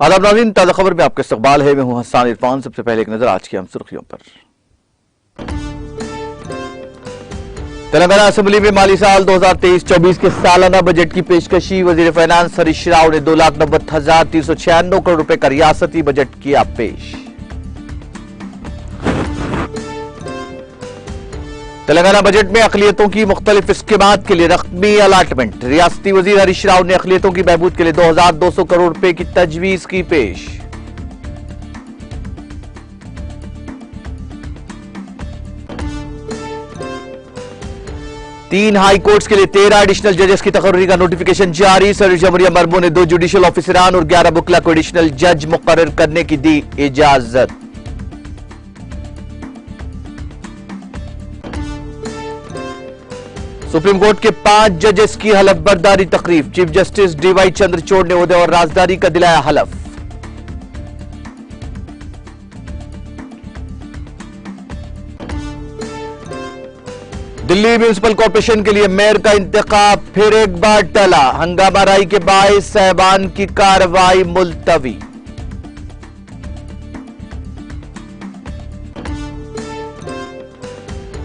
आदाब नाज़रीन, ताज़ा खबर में आपका इस्तकबाल है। मैं हूं हसन इरफान। सबसे पहले एक नजर आज की हम सुर्खियों पर। तेलंगाना असेंबली में माली साल 2023-24 के सालाना बजट की पेशकशी। वजीर फाइनेंस हरीश राव ने 2,90,396 करोड़ रुपए का रियासती बजट किया पेश। तेलंगाना बजट में अक़लियतों की मुख्तलिफ स्कीमात के लिए रकमी अलाटमेंट। रियासती वजीर हरीश राव ने अक़लियतों की बहबूद के लिए 2,200 करोड़ रुपए की तजवीज की पेश। तीन हाई कोर्ट्स के लिए 13 एडिशनल जजेस की तकर्री का नोटिफिकेशन जारी। सर जमहूरिया मरमू ने 2 जुडिशल ऑफिसरान और 11 बुकला को एडिशनल जज मुकर्रर करने की दी इजाजत। सुप्रीम कोर्ट के 5 जजेस की हलफ बर्दारी तकरीब। चीफ जस्टिस डीवाई चंद्रचूड़ ने ओहदे और राजदारी का दिलाया हलफ। दिल्ली म्यूनिसिपल कॉर्पोरेशन के लिए मेयर का इंतखाब फिर एक बार टला। हंगामा राई के बायस साहबान की कार्रवाई मुलतवी।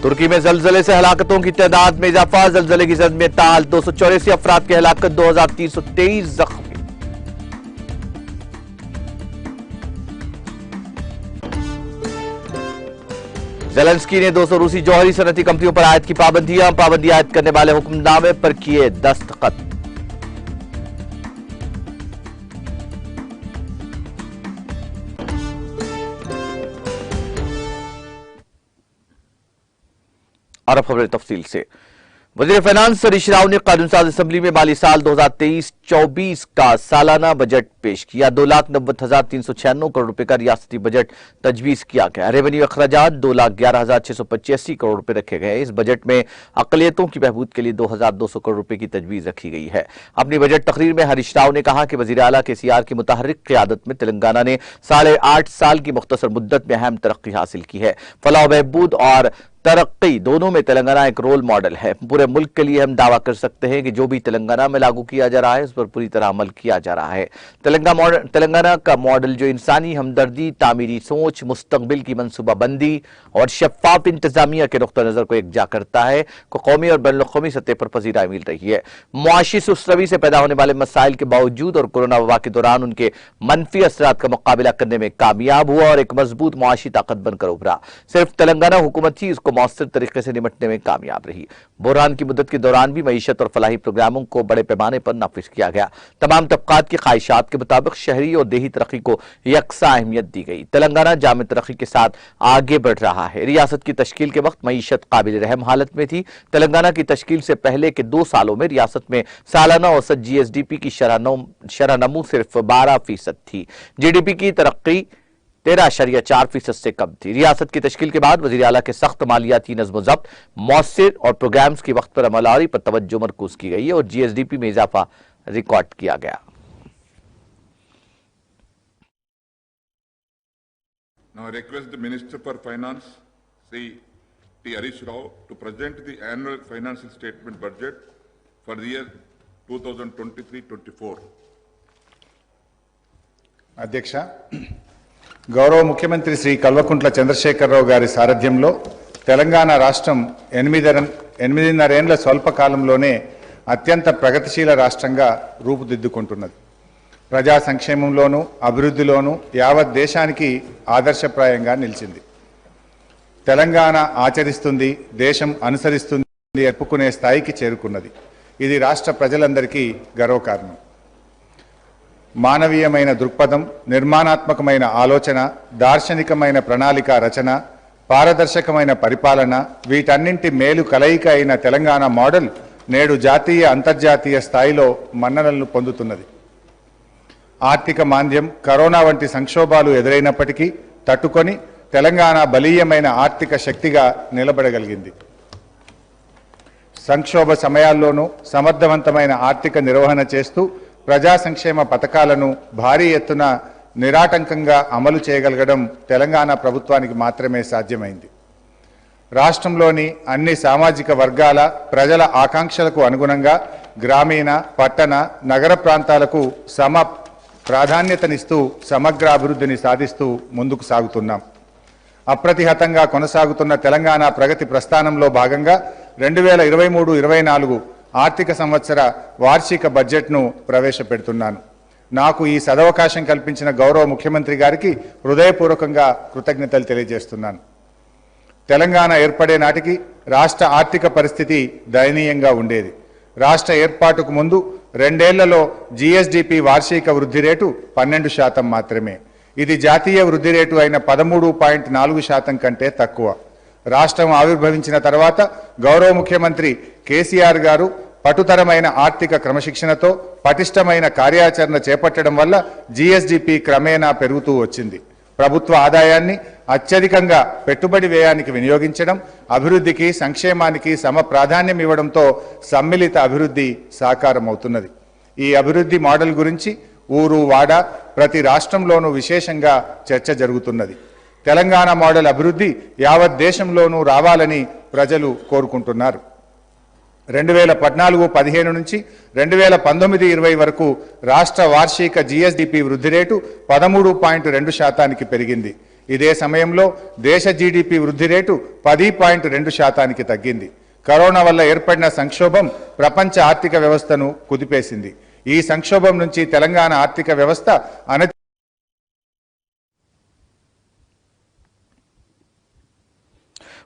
तुर्की में जलजले से हलाकतों की तादाद में इजाफा। जलजले की जद में ताल 284 अफराद की हलाकत, 2,323 जख्मी। ज़ेलेंस्की ने 200 रूसी जौहरी सनती कंपनियों पर आयत की पाबंदी आयद करने वाले हुक्मनामे पर किए दस्तखत। और अब खबरें तफसील से। वजीर फाइनेंस हरीश राव ने कानून साज असेंबली में माली साल 2023-24 का सालाना बजट पेश किया। 2,90,396 करोड़ रुपए का रियासती बजट तजवीज किया गया। रेवेन्यू अखराजात 2,11,685 करोड़ रुपए रखे गए। इस बजट में अक़लियतों की बहबूद के लिए 2,200 करोड़ रुपए की तजवीज रखी गई है। अपनी बजट तकरीर में हरीश राव ने कहा कि वजीर आला KCR की मुतहर्रिक क़यादत में तेलंगाना ने 8.5 साल की मुख्तसर मुद्दत में अहम तरक्की हासिल की है। फलाह बहबूद और तरक्की दोनों में तेलंगाना एक रोल मॉडल है। पूरे मुल्क के लिए हम दावा कर सकते हैं कि जो भी तेलंगाना में लागू किया जा रहा है उस पर पूरी तरह अमल किया जा रहा है। तेलंगाना का मॉडल जो इंसानी हमदर्दी, तामीरी सोच, मुस्तकबिल की मनसूबाबंदी और शफाफ इंतजामिया के नुक्ता नजर को एकजा करता है, को कौमी और बैनुल-अक़वामी सतह पर पजीराई मिल रही है। मुआशी सुस्तरवी से पैदा होने वाले मसाइल के बावजूद और कोरोना वबा के दौरान उनके मनफी असरात का मुकाबला करने में कामयाब हुआ और एक मजबूत मुआशी ताकत बनकर उभरा। सिर्फ तेलंगाना हुकूमत ही इसको मौसर तरीके से निपटने में कामयाब रही। बुरहान की मुद्दत के दौरान भी मईशत और फलाही प्रोग्रामों को बड़े पैमाने पर नाफिज किया गया। तमाम तबकात की ख्वाहिशात के मुताबिक शहरी और देही तरक्की को यकसा अहमियत दी गई। तेलंगाना जामे तरक्की के साथ आगे बढ़ रहा है। रियासत की तश्कील के वक्त मईशत काबिल रहम हालत में थी। तेलंगाना की तश्कील से पहले के 2 सालों में रियासत में सालाना औसत GSDP की शरह-नमू सिर्फ 12% थी। GDP की तरक्की 13.4% से कम थी। रियासत की तश्कील के बाद वज़ीर आला के सख्त मालियाती नज़्म-ओ-ज़ब्त, मौसर और प्रोग्राम्स की वक्त पर अमलावरी पर तवज्जो मरकूज की गई है और GSDP में इजाफा रिकॉर्ड किया गया। Now I request the Minister for Finance, Sri T. Harish Rao, to present the annual financial statement budget for the year 2023-24. అధ్యక్ష, గౌరవ ముఖ్యమంత్రి శ్రీ కల్వకుంట్ల చంద్రశేఖరరావు గారి సారథ్యంలో తెలంగాణ రాష్ట్రం 8.5 ఏళ్ల స్వల్పకాలంలోనే అత్యంత ప్రగతిశీల రాష్ట్రంగా రూపుదిద్దుకుంటున్నది. ప్రజా సంక్షేమంలోనూ అభివృద్ధిలోనూ యావత్ దేశానికి ఆదర్శప్రాయంగా నిలిచింది. తెలంగాణ ఆచరిస్తుంది, దేశం అనుసరిస్తుంది చెప్పుకునే స్థాయికి చేరుకున్నది. ఇది రాష్ట్ర ప్రజలందరికీ గర్వకారణం. మానవీయమైన దృక్పథం, నిర్మాణాత్మకమైన ఆలోచన, దార్శనికమైన ప్రణాళిక రచన, పారదర్శకమైన పరిపాలన, వీటన్నింటి మేలు కలయిక అయిన తెలంగాణ మోడల్ నేడు జాతీయ అంతర్జాతీయ స్థాయిలో మన్ననలను పొందుతున్నది. ఆర్థిక మాంద్యం, కరోనా వంటి సంక్షోభాలు ఎదురైనప్పటికీ తట్టుకొని తెలంగాణ బలీయమైన ఆర్థిక శక్తిగా నిలబడగలిగింది. సంక్షోభ సమయాల్లోనూ సమర్థవంతమైన ఆర్థిక నిర్వహణ చేస్తూ ప్రజా సంక్షేమ పథకాలను భారీ ఎత్తున నిరాటంకంగా అమలు చేయగలగడం తెలంగాణ ప్రభుత్వానికి మాత్రమే సాధ్యమైంది. రాష్ట్రంలోని అన్ని సామాజిక వర్గాల ప్రజల ఆకాంక్షలకు అనుగుణంగా గ్రామీణ, పట్టణ, నగర ప్రాంతాలకు ప్రాధాన్యతనిస్తూ సమగ్ర అభివృద్ధిని సాధిస్తూ ముందుకు సాగుతున్నాం. అప్రతిహతంగా కొనసాగుతున్న తెలంగాణ ప్రగతి ప్రస్థానంలో భాగంగా 2023-24 ఆర్థిక సంవత్సర వార్షిక బడ్జెట్ను ప్రవేశపెడుతున్నాను. నాకు ఈ సదవకాశం కల్పించిన గౌరవ ముఖ్యమంత్రి గారికి హృదయపూర్వకంగా కృతజ్ఞతలు తెలియజేస్తున్నాను. తెలంగాణ ఏర్పడే నాటికి రాష్ట్ర ఆర్థిక పరిస్థితి దయనీయంగా ఉండేది. రాష్ట్ర ఏర్పాటుకు ముందు 2 ఏళ్లలో జీఎస్డీపీ వార్షిక వృద్ధి రేటు 12% మాత్రమే. ఇది జాతీయ వృద్ధి రేటు అయిన 13.4% కంటే తక్కువ. రాష్ట్రం ఆవిర్భవించిన తర్వాత గౌరవ ముఖ్యమంత్రి కేసీఆర్ గారు పటుతరమైన ఆర్థిక క్రమశిక్షణతో పటిష్టమైన కార్యాచరణ చేపట్టడం వల్ల జీఎస్డీపీ క్రమేణా పెరుగుతూ వచ్చింది. ప్రభుత్వ ఆదాయాన్ని అత్యధికంగా పెట్టుబడి వ్యయానికి వినియోగించడం, అభివృద్ధికి సంక్షేమానికి సమ ప్రాధాన్యం ఇవ్వడంతో సమ్మిళిత అభివృద్ధి సాకారమవుతున్నది. ఈ అభివృద్ధి మోడల్ గురించి ఊరు వాడ ప్రతి రాష్ట్రంలోనూ విశేషంగా చర్చ జరుగుతున్నది. తెలంగాణ మోడల్ అభివృద్ధి యావత్ దేశంలోనూ రావాలని ప్రజలు కోరుకుంటున్నారు. 2014-15 నుంచి 2019-20 వరకు రాష్ట్ర వార్షిక జీఎస్డీపీ వృద్ధి రేటు 13.2% పెరిగింది. ఇదే సమయంలో దేశ జీడీపీ వృద్ధి రేటు 10.2% తగ్గింది. కరోనా వల్ల ఏర్పడిన సంక్షోభం ప్రపంచ ఆర్థిక వ్యవస్థను కుదిపేసింది. ఈ సంక్షోభం నుంచి తెలంగాణ ఆర్థిక వ్యవస్థ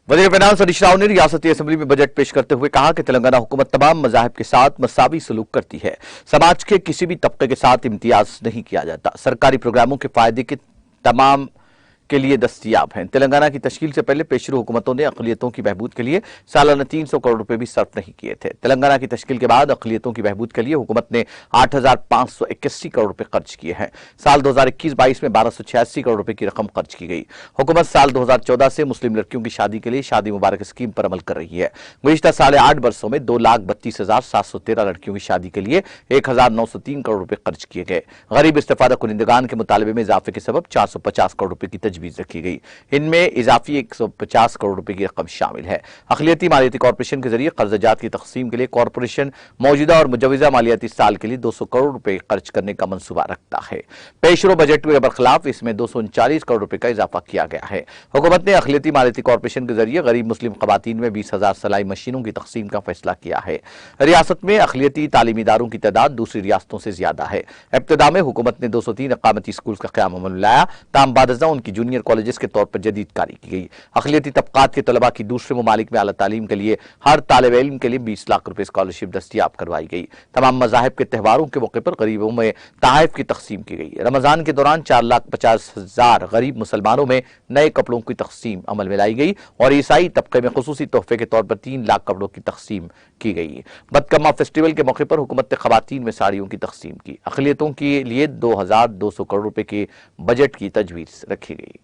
वजीर फाइनेंस हरीश राव ने रियासती असेंबली में बजट पेश करते हुए कहा कि तेलंगाना हुकूमत तमाम मजाहिब के साथ मसावी सलूक करती है। समाज के किसी भी तबके के साथ इम्तियाज नहीं किया जाता। सरकारी प्रोग्रामों के फायदे के तमाम के लिए दस्तयाब हैं। तेलंगाना की तश्कील से पहले पेशरू हुकूमतों ने अक़लियतों की बहबूद के लिए सालाना 300 करोड़ रुपए भी सर्फ नहीं किए थे। तेलंगाना की तश्कील के बाद अक़लियतों की बहबूद के लिए हुकूमत ने 8,581 करोड़ रुपए खर्च किए हैं। साल 2021-22 में 1286 करोड़ रुपए की रकम खर्च की गई। हुकूमत साल 2014 से मुस्लिम लड़कियों की शादी के लिए शादी मुबारक स्कीम पर अमल कर रही है। गुज़िश्ता 8.5 वर्षों में 2,32,713 लड़कियों की शादी के लिए 1,903 करोड़ रुपए खर्च किए गए। गरीब इस्तेफादा कुनिंदगान के मुतालबे में इजाफे के सबब 450 करोड़ रुपए की तजवीज रखी गई। इनमें इजाफी 150 करोड़ रुपए की रकम शामिल है। अखिलती मालियाती कॉरपोरेशन के जरिए कर्जजात की तकसीम के लिए कॉरपोरेशन मौजूदा और मुजवजा मालियाती साल के लिए 200 करोड़ रुपए खर्च करने का मंसूबा रखता है। पेशरो बजट के बरखिलाफ इसमें 239 करोड़ रुपए का इजाफा किया गया है। हुकूमत ने अखिलती मालियाती कॉरपोरेशन के जरिए गरीब मुस्लिम खवातीन में 20,000 सलाई मशीनों की तकसीम का फैसला किया है। रियासत में अखिलती तालीमी इदारों की तादाद दूसरी रियासतों से ज्यादा है। इब्तिदा में हुकूमत ने 203 अकामती स्कूल का क़याम अमल में लाया। ताम बादजा उनकी जूनियर कॉलेजेस के तौर पर जदीद कारी की गई। अखिलती तबकात के तलबा की दूसरे ममालिक में आला तालीम के लिए हर तालिब इल्म के लिए 20 लाख रुपए स्कॉलरशिप दस्तियाब करवाई गई। तमाम मज़ाहिब के त्योहारों के मौके पर गरीबों में तोहफ़ की तकसीम की गई। रमजान के दौरान 4,50,000 गरीब मुसलमानों में नए कपड़ों की तकसीम अमल में लाई गई और ईसाई तबके में खुसूसी तोहफे के तौर पर 3 लाख कपड़ों की तकसीम की गई। बदकम्मा फेस्टिवल के मौके पर हुकूमत ने खवातीन में साड़ियों की तकसीम की। अखिलियतों के लिए 2,200 करोड़ रुपए के बजट की तजवीज रखी गई।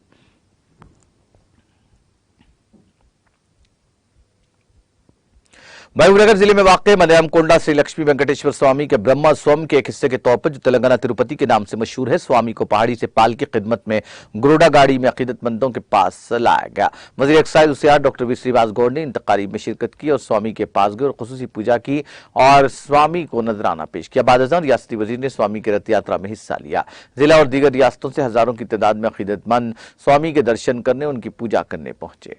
महबूबनगर जिले में वाक़ मलयाम कोंडा श्री लक्ष्मी वेंकटेश्वर स्वामी के ब्रह्मा स्वम के एक हिस्से के तौर पर जो तेलंगाना तिरुपति के नाम से मशहूर है, स्वामी को पहाड़ी से पाल की खिदमत में गुरुडा गाड़ी में अकीदतमंदों के पास लाया गया। वज़ीर एक्साइज उसियार डॉक्टर वी श्रीवास गौड़ ने इन तकारीब में शिरकत की और स्वामी के पास गए और खुसूसी पूजा की और स्वामी को नजराना पेश किया। बाद अज़ां रियासती वजीर ने स्वामी की रथ यात्रा में हिस्सा लिया। जिला और दीगर रियासतों से हजारों की तादाद में अकीदतमंद स्वामी के दर्शन करने, उनकी पूजा करने पहुंचे।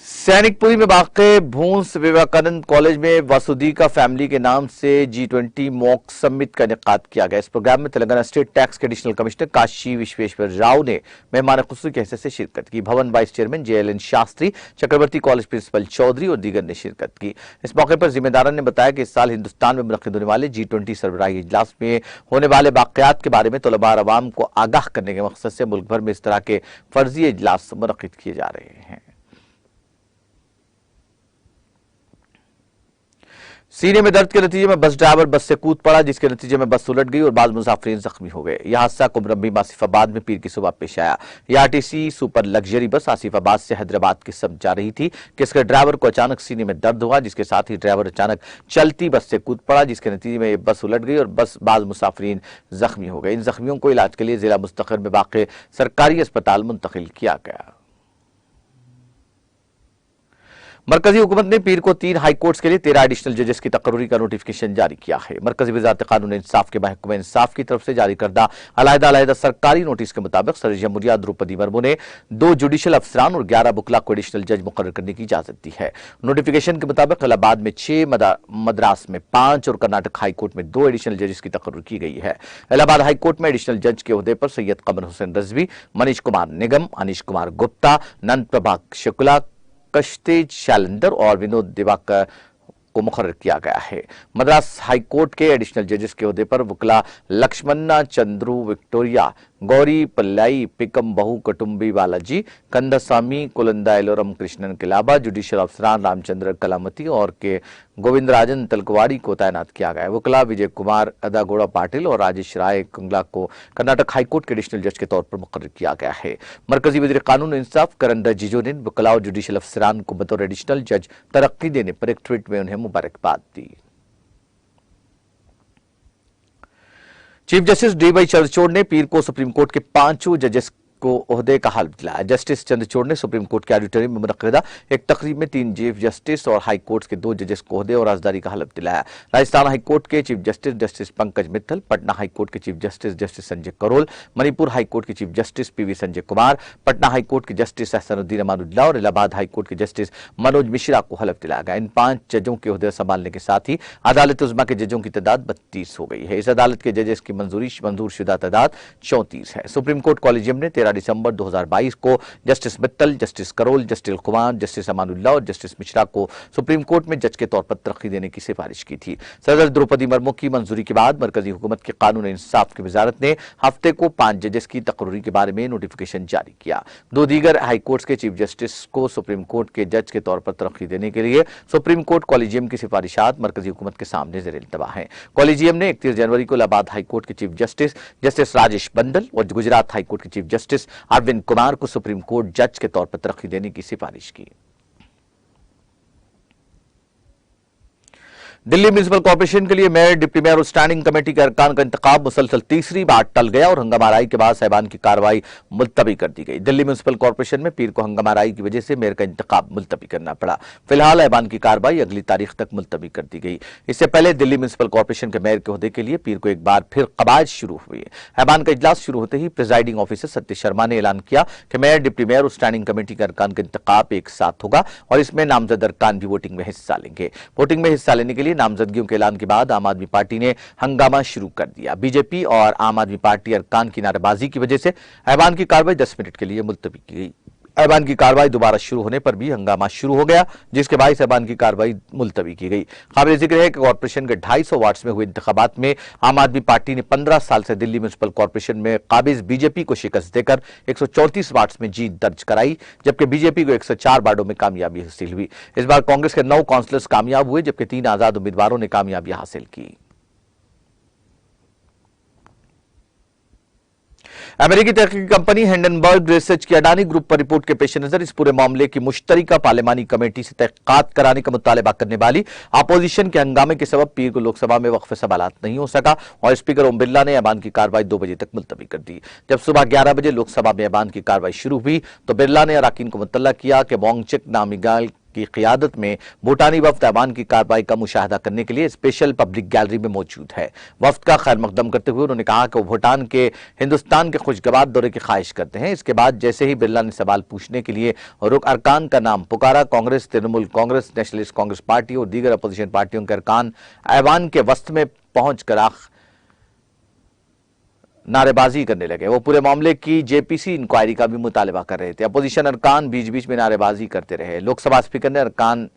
सैनिकपुरी में वाक़े भूंस विवेकानंद कॉलेज में वासुदीका फैमिली के नाम से G20 मॉक समिट का इनेकाद किया गया। इस प्रोग्राम में तेलंगाना स्टेट टैक्स के एडिशनल कमिश्नर काशी विश्वेश्वर राव ने मेहमान खुसूसी की हैसियत से शिरकत की। भवन वाइस चेयरमैन JLN शास्त्री, चक्रवर्ती कॉलेज प्रिंसिपल चौधरी और दीगर ने शिरकत की। इस मौके पर जिम्मेदारान ने बताया कि इस साल हिंदुस्तान में मुनक्किद होने वाले G20 सरबराही इजलास में होने वाले वाक़यात के बारे में तलबा और अवाम को आगाह करने के मकसद से मुल्क भर में इस तरह के फर्जी इजलास मुनक्किद किए जा रहे हैं। सीने में दर्द के नतीजे में बस ड्राइवर बस से कूद पड़ा, जिसके नतीजे में बस उलट गई और बाद मुसाफिरीन जख्मी हो गए। यह हादसा कुमरम्बी आसिफाबाद में पीर की सुबह पेश आया। यह RTC super luxury bus Asifabad से हैदराबाद की सब जा रही थी कि इसके ड्राइवर को अचानक सीने में दर्द हुआ, जिसके साथ ही ड्राइवर अचानक चलती बस से कूद पड़ा, जिसके नतीजे में बस उलट गई और बस बाद मुसाफिरीन जख्मी हो गए। इन जख्मियों को इलाज के लिए जिला मुस्तकिल में वाक़ सरकारी अस्पताल मुंतकिल किया गया। मरकजी हुकूमत ने पीर को 3 हाई कोर्ट्स के लिए 13 एडिशनल जजेस की तकर्री का नोटिफिकेशन जारी किया है। मरकजी वजारत कानून इंसाफ के महकमा इंसाफ की तरफ से जारी करदा अलहदा सरकारी नोटिस के मुताबिक सदर जमहूरिया द्रौपदी मुर्मू ने 2 जुडिशल अफसरान और 11 बुकला को एडिशनल जज मुकर्रर करने की इजाजत दी है। नोटिफिकेशन के मुताबिक इलाहाबाद में 6, मद्रास में 5 और कर्नाटक हाई कोर्ट में 2 एडिशनल जजेस की तकर्री की गई है। इलाहाबाद हाई कोर्ट में एडिशनल जज के ओहदे पर सैयद कमर हुसैन रजवी, मनीष कुमार निगम, अनिश कुमार गुप्ता, नंद प्रभा शुक्ला, कश्तेज शैलेंदर और विनोद दिवाकर को मुकर्रर किया गया है। मद्रास हाई कोर्ट के एडिशनल जजेस के ओहदे पर वकला लक्ष्मणा चंद्रू विक्टोरिया, गौरी पल्लाई, पिकम बहु कटुंबी बालाजी, कंदसामी कुलंदा एलोरम कृष्णन के अलावा जुडिशियल अफसरान रामचंद्र कलामती और के गोविंदराजन तलकवाड़ी को तैनात किया गया है। वकला विजय कुमार अदागोड़ा पाटिल और राजेश राय कंगला को कर्नाटक हाईकोर्ट के एडिशनल जज के तौर पर मुकर्रर किया गया है। मरकजी वजीर कानून इंसाफ करण रिजिजू ने वकला और जुडिशियल अफसरान को बतौर एडिशनल जज तरक्की देने पर एक ट्वीट में उन्हें मुबारकबाद दी। Chief justice D Y. चंद्रचूड़ ने पीर को सुप्रीम कोर्ट के 5 जजेस को ओहदे का हल्फ दिलाया। जस्टिस चंद्रचूड़ ने सुप्रीम कोर्ट के ऑडिटोरियम में मुनक्किदा एक तकरीब में 3 चीफ जस्टिस और हाई कोर्ट के 2 जजेस को ओहदे और राजदारी का हल्फ दिलाया। राजस्थान हाई कोर्ट के chief justice justice Pankaj Mittal, Patna high court के chief justice justice Sanjay Karol, Manipur high court के chief justice P V. Sanjay Kumar, Patna high court के जस्टिस एहसानुद्दीन अमानुल्लाह और इलाहाबाद हाई कोर्ट के जस्टिस मनोज मिश्रा को हल्फ दिलाया गया। इन 5 जजों के ओहदे संभालने के साथ ही अदालत उज़्मा के जजों की तादाद 32 हो गई है। इस अदालत के जजेस की मंजूरशुदा तादाद 34 है। सुप्रीम कोर्ट कॉलेजियम ने 13 दिसंबर 2022 को justice Mittal, justice Karol, justice Kumar, justice Amanullah और जस्टिस मिश्रा को सुप्रीम कोर्ट में जज के तौर पर तरक्की देने की सिफारिश की थी। सदर द्रौपदी मुर्मू की मंजूरी के बाद मरकजी हुकूमत के कानून इंसाफ की वजारत ने हफ्ते को 5 जजेस की तकर्री के बारे में नोटिफिकेशन जारी किया। 2 दीगर हाई कोर्ट के चीफ जस्टिस को सुप्रीम कोर्ट के जज के तौर पर तरक्की देने के लिए सुप्रीम कोर्ट कॉलेजियम की सिफारिशात मरकजी हुकूमत के सामने ज़ेर इल्तवा है। कॉलेजियम ने 31 जनवरी को इलाहाबाद हाई कोर्ट के चीफ जस्टिस जस्टिस राजेश बंदल और गुजरात हाई कोर्ट के चीफ जस्टिस अरविंद कुमार को सुप्रीम कोर्ट जज के तौर पर तरक्की देने की सिफारिश की। दिल्ली म्युनिसिपल कॉर्पोरेशन के लिए मेयर, डिप्टी मेयर और स्टैंडिंग कमेटी के अरकान का इंतखाब मुसलसल तीसरी बार टल गया और हंगामाराई के बाद साहिबान की कार्रवाई मुलतवी कर दी गई। दिल्ली म्युनिसिपल कॉर्पोरेशन में पीर को हंगामाराई की वजह से मेयर का इंतखाब मुलतवी करना पड़ा। फिलहाल ऐवान की कार्रवाई अगली तारीख तक मुलतवी कर दी गई। इससे पहले दिल्ली म्युनिसिपल कॉर्पोरेशन के मेयर के ओहदे के लिए पीर को एक बार फिर कवायद शुरू हुई। ऐवान का इजलास शुरू होते ही प्रिजाइडिंग ऑफिसर सत्य शर्मा ने ऐलान किया कि मेयर, डिप्टी मेयर और स्टैंडिंग कमेटी के अरकान का इंतखाब एक साथ होगा और इसमें नामजद अरकान भी वोटिंग में हिस्सा लेंगे। वोटिंग में हिस्सा लेने के लिए नामजदगियों के ऐलान के बाद आम आदमी पार्टी ने हंगामा शुरू कर दिया। बीजेपी और आम आदमी पार्टी अरकान की नारेबाजी की वजह से ऐवान की कार्रवाई 10 मिनट के लिए मुलतवी की गई। ऐवान की कार्रवाई दोबारा शुरू होने पर भी हंगामा शुरू हो गया, जिसके बायस ऐवान की कार्रवाई मुलतवी की गई। काबिल जिक्र है कि कॉर्पोरेशन के 250 वार्ड्स में हुए इंतखाबात में आम आदमी पार्टी ने 15 साल से दिल्ली म्युनिसिपल कॉर्पोरेशन में काबिज बीजेपी को शिकस्त देकर 134 वार्ड्स में जीत दर्ज कराई, जबकि बीजेपी को 104 वार्डों में कामयाबी हासिल हुई। इस बार कांग्रेस के 9 काउंसलर्स कामयाब हुए, जबकि 3 आजाद उम्मीदवारों ने कामयाबी हासिल की। अमेरिकी तहकीकी कंपनी हिंडनबर्ग रिसर्च की अडानी ग्रुप पर रिपोर्ट के पेश नजर इस पूरे मामले की मुश्तरका पार्लिमानी कमेटी से तहकीकात कराने का मुतालबा करने वाली अपोजिशन के हंगामे के सबब पीर को लोकसभा में वक्फे सवालात नहीं हो सका और स्पीकर ओम बिरला ने ऐवान की कार्रवाई 2 बजे तक मुलतवी कर दी। जब सुबह 11 बजे लोकसभा में ऐवान की कार्रवाई शुरू हुई तो बिरला ने अराकीन को मुतल्ला किया कि बोंगचेक नामिगाल की क़ियादत में भूटानी वफ्द ऐवान की कार्रवाई का मुशाहदा करने के लिए स्पेशल पब्लिक गैलरी में मौजूद है। वफ्द का खैर मकदम करते हुए उन्होंने कहा कि वो भूटान के हिंदुस्तान के खुशगवार दौरे की ख्वाहिश करते हैं। इसके बाद जैसे ही बिरला ने सवाल पूछने के लिए रुक अरकान का नाम पुकारा, कांग्रेस, तृणमूल कांग्रेस, नेशनलिस्ट कांग्रेस पार्टी और दीगर अपोजिशन पार्टियों के अरकान ऐवान के वस्त में पहुंचकर नारेबाजी करने लगे। वो पूरे मामले की जेपीसी इंक्वायरी का भी मुतालबा कर रहे थे। अपोजिशन अरकान बीच बीच में नारेबाजी करते रहे। लोकसभा स्पीकर ने अरकान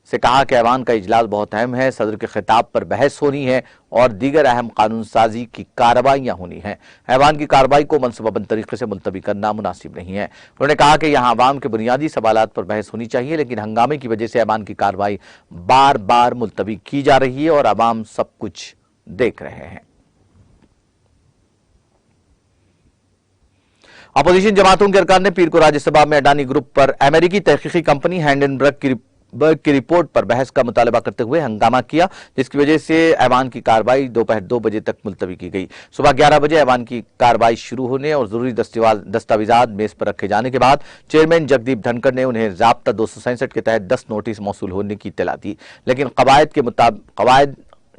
से कहा कि ऐवान का इजलास बहुत अहम है, सदर के खिताब पर बहस होनी है और दीगर अहम कानून साजी की कार्रवाइयां होनी है। ऐवान की कार्रवाई को मनसूबाबंद तरीके से मुलतवी करना मुनासिब नहीं है। उन्होंने कहा कि यहां अवाम के बुनियादी सवालात पर बहस होनी चाहिए, लेकिन हंगामे की वजह से ऐवान की कार्रवाई बार बार मुलतवी की जा रही है और अवाम सब कुछ देख रहे हैं। अपोजिशन जमातों के अरकान ने पीर को राज्यसभा में अडानी ग्रुप पर अमेरिकी तहकीकी कंपनी हिंडनबर्ग की बर्ग की रिपोर्ट पर बहस का मुतालबा करते हुए हंगामा किया, जिसकी वजह से ऐवान की कार्रवाई दोपहर 2 बजे तक मुलतवी की गई। सुबह 11 बजे ऐवान की कार्रवाई शुरू होने और जरूरी दस्तावेजात मेज पर रखे जाने के बाद चेयरमैन जगदीप धनखड़ ने उन्हें ज़ाब्ता 267 के तहत 10 नोटिस मौसूल होने की इत्तला दी, लेकिन कवायद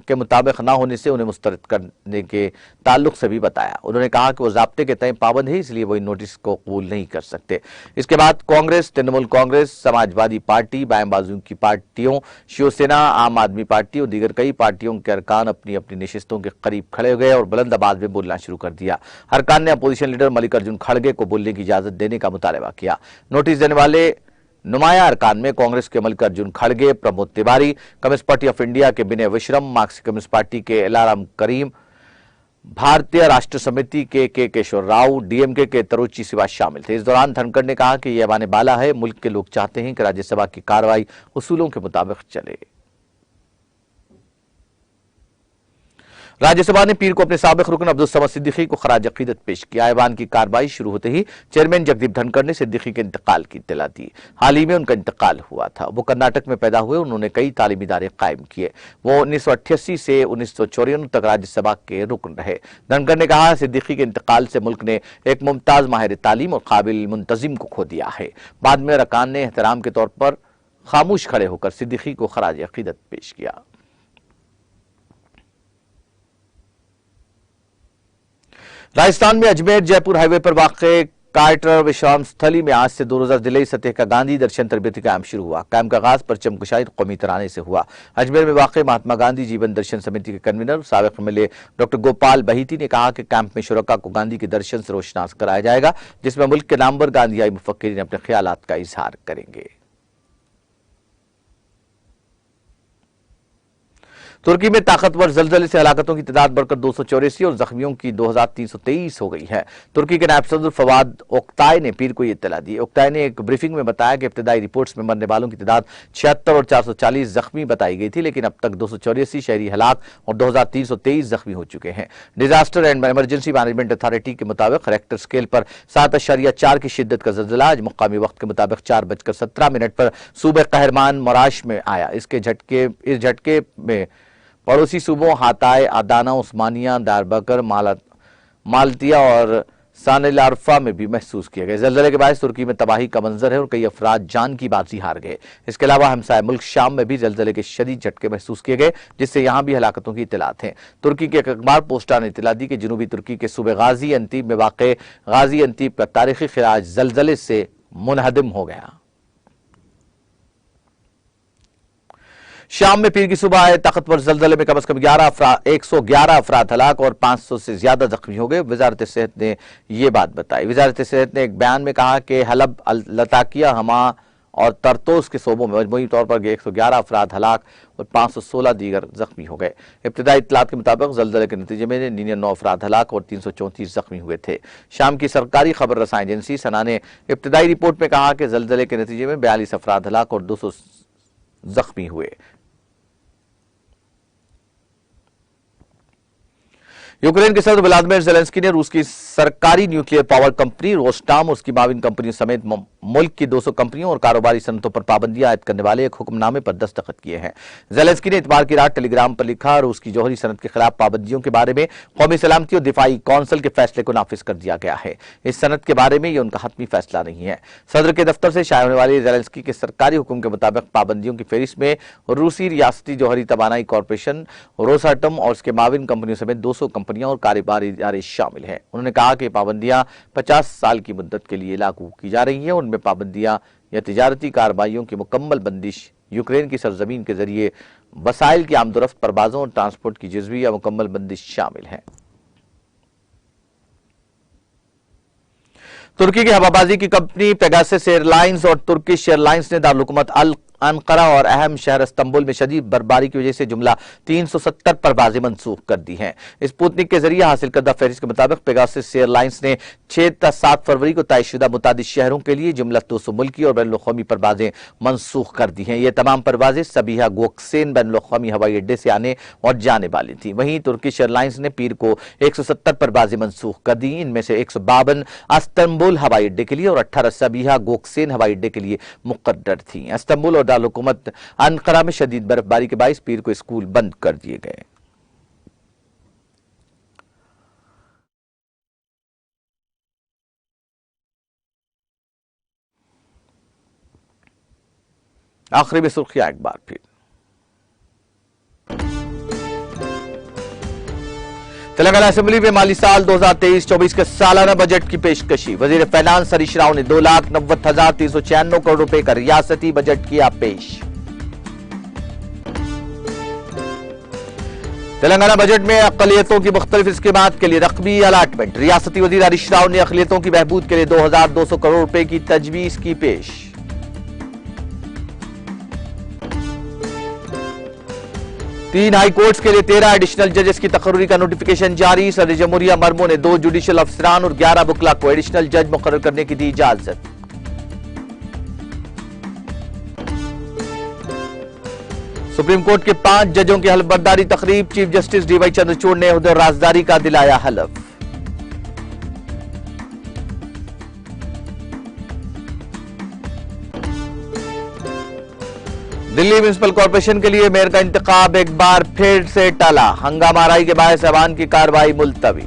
के मुताबिक न होने से उन्हें मुस्तरद करने के ताल्लुक से भी बताया। उन्होंने कहा कि वो ज़ाब्ते के तय पाबंद है, इसलिए वो इन नोटिस को कबूल नहीं कर सकते। इसके बाद कांग्रेस, तृणमूल कांग्रेस, समाजवादी पार्टी, बाएं बाजू की पार्टियों, शिवसेना, आम आदमी पार्टी और दीगर कई पार्टियों के अरकान अपनी अपनी नशिस्तों के करीब खड़े हो गए और बुलंद आवाज में बोलना शुरू कर दिया। अरकान ने अपोजिशन लीडर मल्लिकार्जुन खड़गे को बोलने की इजाजत देने का मुतालबा किया। नोटिस देने वाले नुमाया अरकान में कांग्रेस के मल्लिकार्जुन खड़गे, Pramod Tiwari, communist party of India के विनय विश्रम, मार्क्सिस्ट कम्युनिस्ट पार्टी के एलाराम करीम, भारतीय राष्ट्र समिति के केशवर राव, डीएमके के तरुचि सिवा शामिल थे। इस दौरान धनखड़ ने कहा कि यह ऐवान बाला है, मुल्क के लोग चाहते हैं कि राज्यसभा की कार्रवाई उसूलों के मुताबिक चले। राज्यसभा ने पीर को अपने साबिक रुकन अब्दुल समद सिद्दीकी को खराज अकीदत पेश किया। ऐवान की कार्रवाई शुरू होते ही चेयरमैन जगदीप धनखड़ ने सिद्दीकी के इंतकाल की इत्तला दी। हाल ही में उनका इंतकाल हुआ था। वो कर्नाटक में पैदा हुए, उन्होंने कई तालीमी इदारे कायम किए। वो 1988 से 1994 तक राज्यसभा के रुकन रहे। धनखड़ ने कहा, सिद्दीकी के इंतकाल से मुल्क ने एक मुमताज माहिर तालीम और काबिल मुंतजिम को खो दिया है। बाद में अरकान ने एहतराम के तौर पर खामोश खड़े होकर सिद्दीकी को खराज अकीदत पेश किया। राजस्थान में अजमेर जयपुर हाईवे पर वाक़े कार्टर विश्राम स्थली में आज से 2 रोजा जिले सतह का गांधी दर्शन तरबियती कैंप शुरू हुआ। कैंप का आगाज परचम कुशाई कौमी तराने से हुआ। अजमेर में वाक़े महात्मा गांधी जीवन दर्शन समिति के कन्वीनर साबिक़ एमएलए डॉक्टर गोपाल बहीती ने कहा कि कैंप में शुरका को गांधी के दर्शन से रोशनास कराया जाएगा, जिसमें मुल्क के नामवर गांधीयाई मुफक्किरीन अपने ख्यालात का इजहार करेंगे। तुर्की में ताकतवर जलजले से हलाकतों की तादाद बढ़कर 284 और जख्मियों की 2323 हो गई है। तुर्की के नायब सदर फवाद ओक्ताई ने पीर को यह इत्तला दी। ओक्ताई ने एक ब्रीफिंग में बताया कि इब्तदाई रिपोर्ट्स में मरने वालों की तादाद 76 और 440 जख्मी बताई गई थी, लेकिन अब तक 284 शहरी हलाक और 2323 जख्मी हो चुके हैं। Disaster and emergency management authority के मुताबिक रेक्टर स्केल पर 7.4 की शिद्दत का जलजला आज मुकामी वक्त के मुताबिक 4:17 पर सूबे कहरमान मराश में आया। इस झटके में पड़ोसी सूबों हाताय, आदाना, उस्मानिया, दारबकर, माल्तिया और सानेलारफा में भी महसूस किए गए। जलजले के बाद तुर्की में तबाही का मंजर है और कई अफराद जान की बाजी हार गए। इसके अलावा हमसाय मुल्क शाम में भी जलजले के शदीद झटके महसूस किए गए, जिससे यहां भी हलाकतों की इतलात हैं। तुर्की के एक अखबार पोस्टा ने इतला दी कि जनूबी तुर्की के सूबे गाजी अंतीब में वाक़े गाजी अंतीब का तारीखी खिराज जलजले से मुनहदिम हो गया। शाम में पीर की सुबह आए ताकतवर जलजले में कम से कम 111 अफराद हलाक और 500 से ज्यादा जख्मी हो गए। वजारत सेहत ने यह बात बताई। वजारत सेहत ने एक बयान में कहा कि हलब, लताकिया, हमा और तरतोस के सूबों में मजमूई तौर पर 111 अफराद हलाक और 516 दीगर जख्मी हो गए। इब्तदाई इत्तलात के मुताबिक जलजले के नतीजे में 99 अफराद हलाक और 334 जख्मी हुए थे। शाम की सरकारी खबर रसां एजेंसी सना ने इब्तदाई रिपोर्ट में कहा कि जलजले के नतीजे में 42 अफराद हलाक और 200 जख्मी हुए। यूक्रेन के सदर व्लादिमीर ज़ेलेंस्की ने रूस की सरकारी न्यूक्लियर पावर कंपनी रोस्टाम, उसकी माविन कंपनियों समेत मुल्क की 200 कंपनियों और कारोबारी सनतों पर पाबंदियां आयद करने वाले एक हुक्मनामे पर दस्तखत किए हैं। ज़ेलेंस्की ने इतवार की रात टेलीग्राम पर लिखा, रूस की जौहरी सनत के खिलाफ पाबंदियों के बारे में कौमी सलामती और दिफाई कौंसिल के फैसले को नाफिज कर दिया गया है। इस सनत के बारे में यह उनका हतमी फैसला नहीं है। सदर के दफ्तर से शाया होने वाली ज़ेलेंस्की के सरकारी हुक्म के मुताबिक पाबंदियों की फहरिस्त में रूसी रियासती जौहरी तवानाई कॉरपोरेशन, रोसाटम और उसके माविन कंपनियों समेत 200 कंपनियां और कारोबारी इदारे शामिल हैं। उन्होंने कहा कि पाबंदियां 50 साल की मुद्दत के लिए लागू की जा रही हैं। उनमें पाबंदियां या तिजारती कार्रवाइयों की मुकम्मल बंदिश, यूक्रेन की सरजमीन के जरिए वसाइल की आमदोरफ्त, परवाजों और ट्रांसपोर्ट की जुज़वी या मुकम्मल बंदिश शामिल है। तुर्की की हवाबाजी की कंपनी पेगासस एयरलाइंस और तुर्किश एयरलाइंस ने दारुल-हुकूमत अनकरा और अहम शहर इस्तांबुल में शदीद बर्फबारी की वजह से जुमला 370 परवाजें मनसूख कर दी हैं। स्पुतनिक के जरिए हासिल करदा फहरिस्त के मुताबिक पेगासस एयरलाइंस ने 6-7 फरवरी को तयशुदा मुतादिद शहरों के लिए जुमला 200 मुल्की और बैनुल-अक़वामी परवाजें मनसूख कर दी हैं। ये तमाम परवाजें सबीहा गोकसेन बैनुल-अक़वामी हवाई अड्डे से आने और जाने वाली थी। वहीं तुर्किश एयरलाइंस ने पीर को 170 परवाजें मनसूख कर दी। इनमें से 152 इस्तांबुल हवाई अड्डे के लिए और 18 सबीहा गोकसेन हवाई अड्डे के लिए मुकर्रर थी। इस्तांबुल और दारुल-हुकूमत अनकरा में शदीद बर्फबारी के बाइस पीर को स्कूल बंद कर दिए गए। आखिरी में सुर्खियां एक बार फिर। तेलंगाना असेंबली में माली साल 2023-24 के सालाना बजट की पेशकशी। वजीर फाइनेंस हरीश राव ने 2,90,396 करोड़ रुपए का रियासती बजट किया पेश। तेलंगाना बजट में अक़लियतों की मुख्तलिफ स्कीमात के लिए रकमी अलाटमेंट। रियासती वजीर हरीश राव ने अक़लियतों की बहबूद के लिए 2,200 करोड़ रुपए की तजवीज की पेश। 3 हाई कोर्ट्स के लिए 13 एडिशनल जजेस की तकर्री का नोटिफिकेशन जारी। सदर जमहूरिया मरमू ने 2 जुडिशल अफसरान और 11 बुकला को एडिशनल जज मुकर्रर करने की दी इजाजत। सुप्रीम कोर्ट के 5 जजों की हल्फबर्दारी तकरीब। चीफ जस्टिस डीवाई चंद्रचूड़ ने उहदे राजदारी का दिलाया हलफ। दिल्ली म्युनिसिपल कॉर्पोरेशन के लिए मेयर का इंतखाब एक बार फिर से टला। हंगामा आराई के बायस ऐवान की कार्रवाई मुलतवी।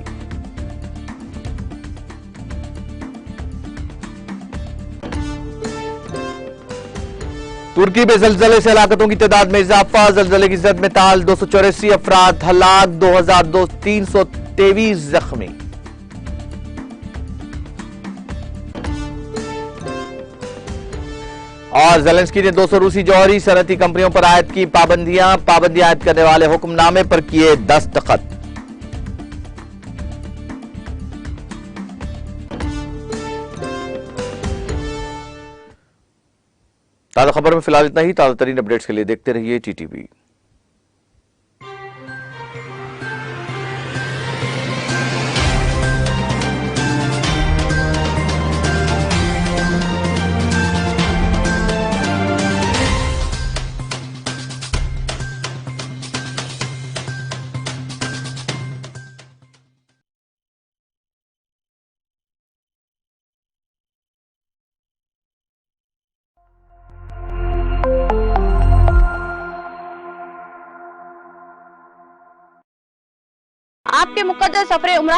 तुर्की में जलजले से हलाकतों की तादाद में इजाफा। जलजले की जद में ताल 284 अफराद हलाक, 2,323 जख्मी। और ज़ेलेंस्की ने 200 रूसी जौहरी सनती कंपनियों पर आयद की पाबंदियां आयद करने वाले हुक्मनामे पर किए दस्तखत। ताज़ा खबर में फिलहाल इतना ही। ताज़ा तरीन अपडेट्स के लिए देखते रहिए टीटीवी। आपके मुकद्दर सफरे उम्रा